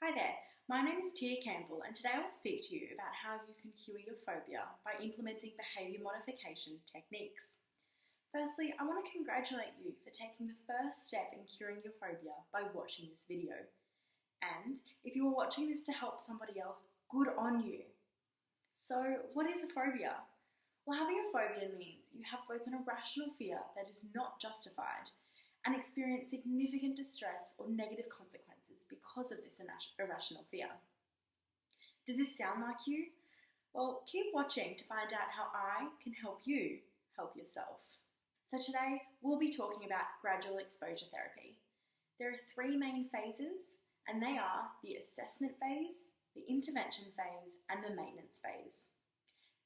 Hi there, my name is Tia Campbell and today I will speak to you about how you can cure your phobia by implementing behaviour modification techniques. Firstly, I want to congratulate you for taking the first step in curing your phobia by watching this video. And if you are watching this to help somebody else, good on you. So, what is a phobia? Well, having a phobia means you have both an irrational fear that is not justified and experience significant distress or negative consequences because of this irrational fear. Does this sound like you? Well, keep watching to find out how I can help you help yourself. So today, we'll be talking about gradual exposure therapy. There are three main phases, and they are the assessment phase, the intervention phase, and the maintenance phase.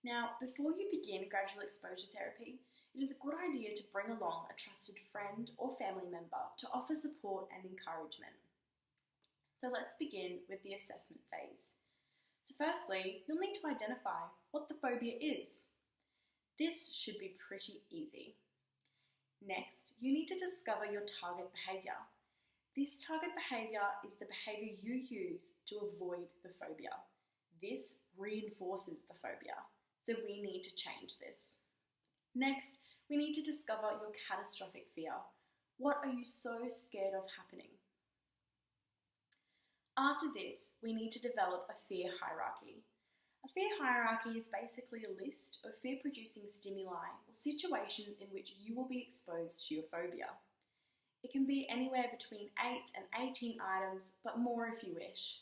Now, before you begin gradual exposure therapy, it is a good idea to bring along a trusted friend or family member to offer support and encouragement. So let's begin with the assessment phase. So firstly, you'll need to identify what the phobia is. This should be pretty easy. Next, you need to discover your target behaviour. This target behaviour is the behaviour you use to avoid the phobia. This reinforces the phobia, so we need to change this. Next, we need to discover your catastrophic fear. What are you so scared of happening? After this, we need to develop a fear hierarchy. A fear hierarchy is basically a list of fear-producing stimuli or situations in which you will be exposed to your phobia. It can be anywhere between 8 and 18 items, but more if you wish.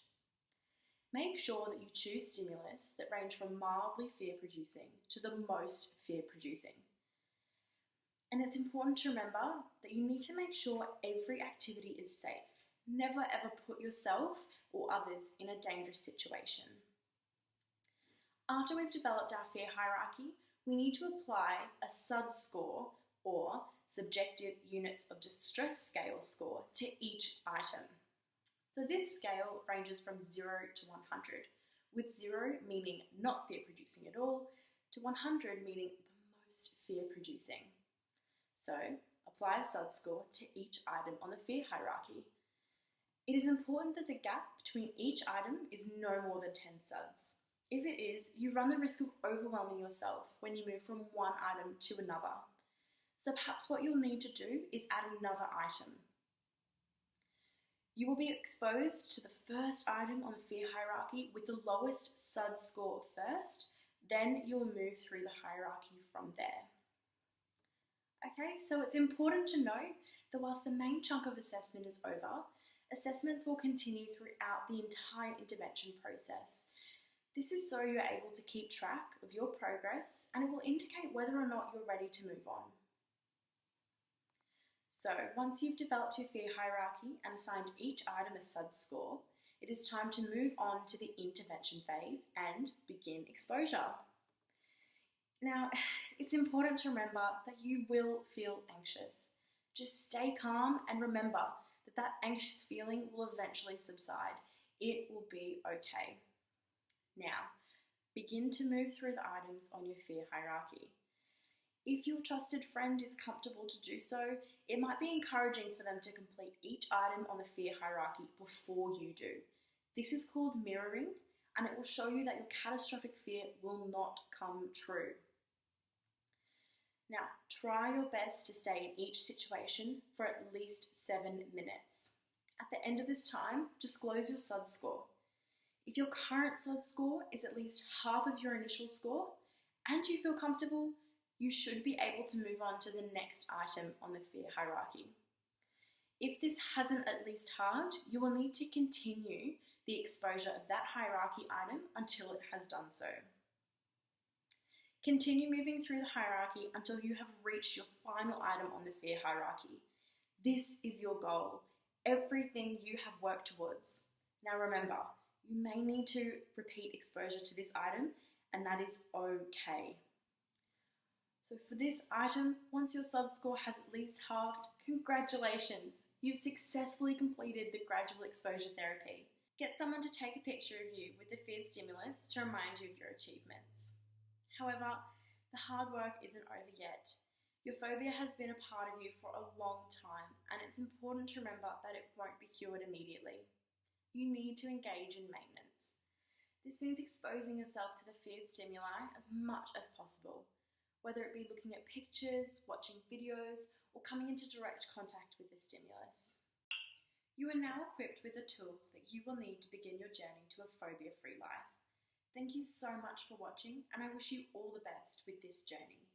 Make sure that you choose stimulus that range from mildly fear-producing to the most fear-producing. And it's important to remember that you need to make sure every activity is safe. Never ever put yourself or others in a dangerous situation. After we've developed our fear hierarchy, we need to apply a SUD score or subjective units of distress scale score to each item. So this scale ranges from 0 to 100, with 0 meaning not fear-producing at all, to 100 meaning the most fear-producing. So, apply a SUD score to each item on the fear hierarchy. It is important that the gap between each item is no more than 10 SUDs. If it is, you run the risk of overwhelming yourself when you move from one item to another. So perhaps what you'll need to do is add another item. You will be exposed to the first item on the fear hierarchy with the lowest SUD score first, then you'll move through the hierarchy from there. Okay, so it's important to note that whilst the main chunk of assessment is over, assessments will continue throughout the entire intervention process. This is so you're able to keep track of your progress and it will indicate whether or not you're ready to move on. So, once you've developed your fear hierarchy and assigned each item a SUD score, it is time to move on to the intervention phase and begin exposure. Now, it's important to remember that you will feel anxious. Just stay calm and remember that that anxious feeling will eventually subside. It will be okay. Now, begin to move through the items on your fear hierarchy. If your trusted friend is comfortable to do so, it might be encouraging for them to complete each item on the fear hierarchy before you do. This is called mirroring, and it will show you that your catastrophic fear will not come true. Now, try your best to stay in each situation for at least 7 minutes. At the end of this time, disclose your SUD score. If your current SUD score is at least half of your initial score, and you feel comfortable, you should be able to move on to the next item on the fear hierarchy. If this hasn't at least halved, you will need to continue the exposure of that hierarchy item until it has done so. Continue moving through the hierarchy until you have reached your final item on the fear hierarchy. This is your goal, everything you have worked towards. Now remember, you may need to repeat exposure to this item, and that is okay. So for this item, once your SUD score has at least halved, congratulations! You've successfully completed the gradual exposure therapy. Get someone to take a picture of you with the feared stimulus to remind you of your achievements. However, the hard work isn't over yet. Your phobia has been a part of you for a long time, and it's important to remember that it won't be cured immediately. you need to engage in maintenance. This means exposing yourself to the feared stimuli as much as possible, whether it be looking at pictures, watching videos, or coming into direct contact with the stimulus. You are now equipped with the tools that you will need to begin your journey to a phobia-free life. Thank you so much for watching, and I wish you all the best with this journey.